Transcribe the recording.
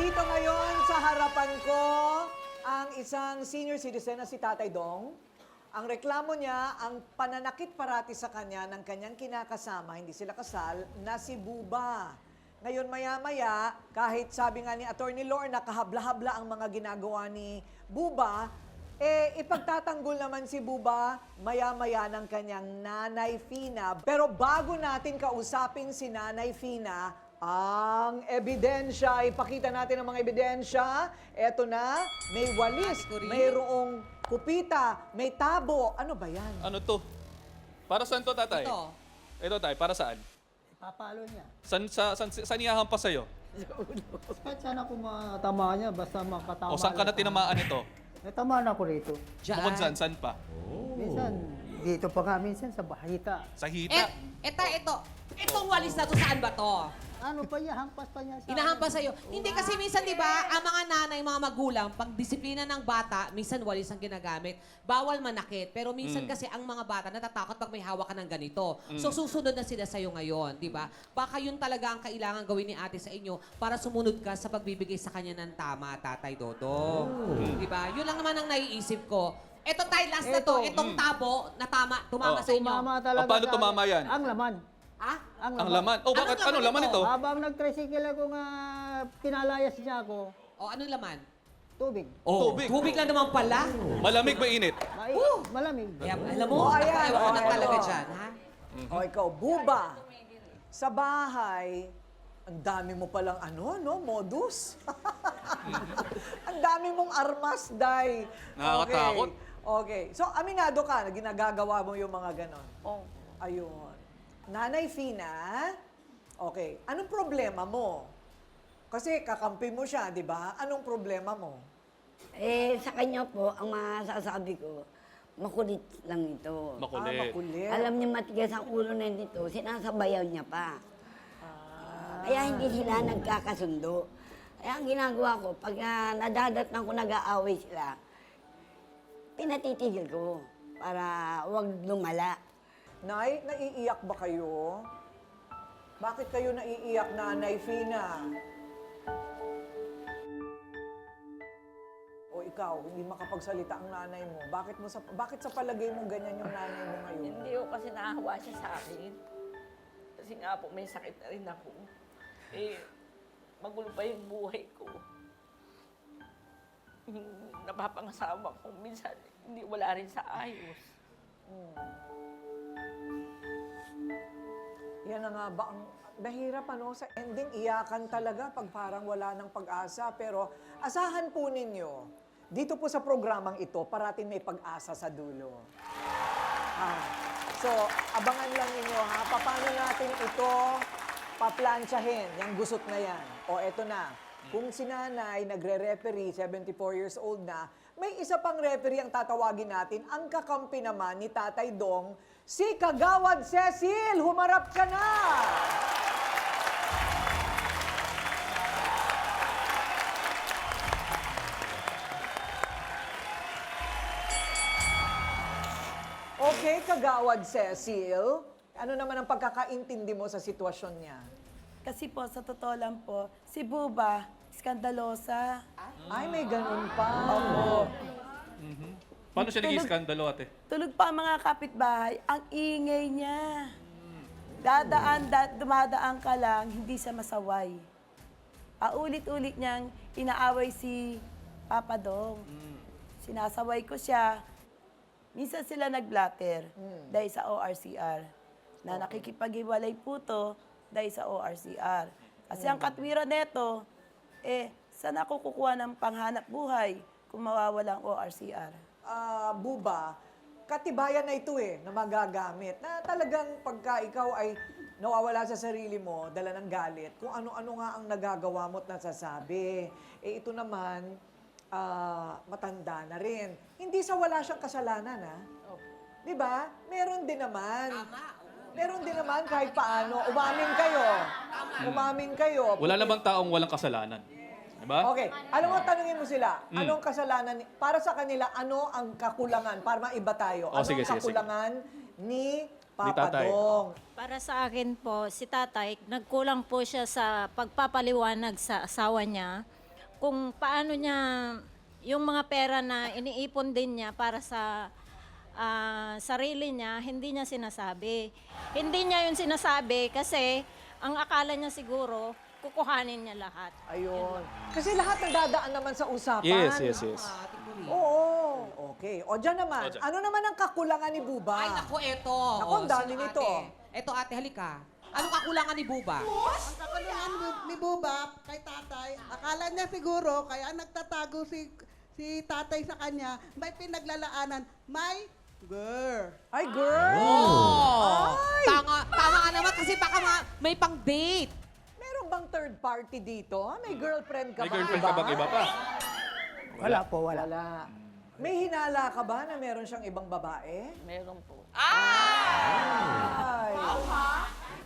Nandito ngayon sa harapan ko ang isang senior citizen na si Tatay Dong. Ang reklamo niya, ang pananakit parati sa kanya ng kanyang kinakasama, hindi sila kasal, na si Buba. Ngayon maya-maya, kahit sabi nga ni Attorney Lorna, kahabla-habla ang mga ginagawa ni Buba, ipagtatanggol naman si Buba maya-maya ng kanyang Nanay Fina. Pero bago natin kausapin si Nanay Fina, ang ebidensya, ipakita natin ang mga ebidensya. Eto na, may walis, mayroong kupita, may tabo. Ano ba yan? Ano to? Para saan to, tatay? Ito. Ito, tay. Para saan? Papalo niya. Saan ihahampas sa'yo? Kahit saan ako matama niya, basta makatama. O saan ka na tinamaan ito? Natamaan ako rito. Bukod saan? Saan pa? Minsan, dito pa nga minsan sa bahita. Sa hita? Ito. Itong walis na to, saan ba to? Ano pa niya, hampas pa niya sa... Inahampas sa'yo. Hindi kasi minsan, di ba, ang mga nanay, mga magulang, pag disiplina ng bata, minsan walis ang ginagamit. Bawal manakit. Pero minsan kasi ang mga bata natatakot pag may hawak ka ng ganito. So susunod na sila sa'yo ngayon, di ba? Baka yun talaga ang kailangan gawin ni ate sa inyo para sumunod ka sa pagbibigay sa kanya ng tama, Tatay Dodong. Di ba? Yun lang naman ang naiisip ko. Ito tayo, last na to. Itong tabo na tumama sa inyo. Tumama talaga Paano sa- tumama yan? Ang laman. Ha? Ang laman. Oh, bakit? Ano laman ito? Habang nag-tricycle ako nga, pinalayas niya ako, O, anong laman? tubig. Oh, Tubig lang naman pala. Malamig ba init? Malamig. Kaya, alam mo, nakakaiwa ka na talaga dyan, ha? O ikaw, Buba, sa bahay, ang dami mo palang modus. Ang dami mong armas, Day. Nakakatakot. Okay. So, aminado ka na ginagagawa mo yung mga ganon. Oh. Ayun. Nanay Fina, okay, anong problema mo? Kasi kakampi mo siya, di ba? Anong problema mo? Sa kanya po, ang masasabi ko, makulit lang ito. Makulit. Makulit. Alam niya matigas ang ulo na nito, sinasabayaw niya pa. Kaya hindi sila nagkakasundo. Kaya ang ginagawa ko, pag nadadatnan ko nag-aaway sila, pinatitigil ko para wag lumala. Nay, naiiyak ba kayo? Bakit kayo naiiyak, Nanay Fina? O ikaw, hindi makapagsalita ang nanay mo. Bakit sa palagay mo ganyan yung nanay mo ngayon? Hindi ko kasi naahawa siya sa akin. Kasi nga po, may sakit na rin ako. Magulo pa yung buhay ko. Yung napapangasawa ko, minsan hindi wala rin sa ayos. Yan na nga ba ang mahirap sa ending, iyakan talaga pag parang wala ng pag-asa. Pero asahan po ninyo, dito po sa programang ito, parating may pag-asa sa dulo. So, abangan lang ninyo paano natin ito paplansyahin, yung gusot na yan. O eto na, kung si nanay nagre-referee, 74 years old na, may isa pang referee ang tatawagin natin, ang kakampi naman ni Tatay Dong, si Kagawad Cecil. Humarap ka na! Okay, Kagawad Cecil. Ano naman ang pagkakaintindi mo sa sitwasyon niya? Kasi po, sa totoo lang po, si Buba, skandalosa. Ay, may ganun pa. Paano siya nag-iiskandalo, ate? Tulog pa ang mga kapitbahay, ang ingay niya. Dumadaan ka lang, hindi siya masaway. Ulit-ulit niyang inaaway si Papa Dong. Sinasaway ko siya. Minsan sila nag-blatter dahil sa ORCR. Na nakikipag-iwalay po to dahil sa ORCR. Kasi ang katwiran neto, saan ako kukuha ng panghanap buhay kung mawawala ang ORCR? Buba, katibayan na ito na magagamit. Na talagang pagka ikaw ay nawawala sa sarili mo, dala ng galit, kung ano-ano nga ang nagagawa mo at nasasabi. Ito naman, matanda na rin. Hindi sa wala siyang kasalanan, Di ba? Meron din naman. Meron din naman kahit paano. Umamin kayo. Wala namang taong walang kasalanan. Diba? Okay. Alam mo, tanungin mo sila, anong kasalanan, para sa kanila, ano ang kakulangan? Para maiba tayo. Ano sige, ang kakulangan ni Papa Tatay. Dong? Para sa akin po, si tatay, nagkulang po siya sa pagpapaliwanag sa asawa niya kung paano niya, yung mga pera na iniipon din niya para sa sarili niya, hindi niya sinasabi. Hindi niya yun sinasabi kasi ang akala niya siguro, kukuhanin niya lahat. Ayun. Kasi lahat nadadaan naman sa usapan. Yes. Oo. Okay. O dyan naman, O, dyan. ano naman ang kakulangan ni Buba? Ay, naku, eto. Naku, ang dami sino nito. ate? Eto, ate, halika. Anong kakulangan ni Buba? Ang kakulangan ni Buba kay tatay, akala niya siguro, kaya nagtatago si tatay sa kanya, may pinaglalaanan, may girl. Ay, girl! Oh! Ay! Tama nga naman kasi baka may pang-date. Meron bang third party dito? May girlfriend ka May ba? girlfriend ka bang iba pa? Wala po, wala. May hinala ka ba na meron siyang ibang babae? Meron po. Ay!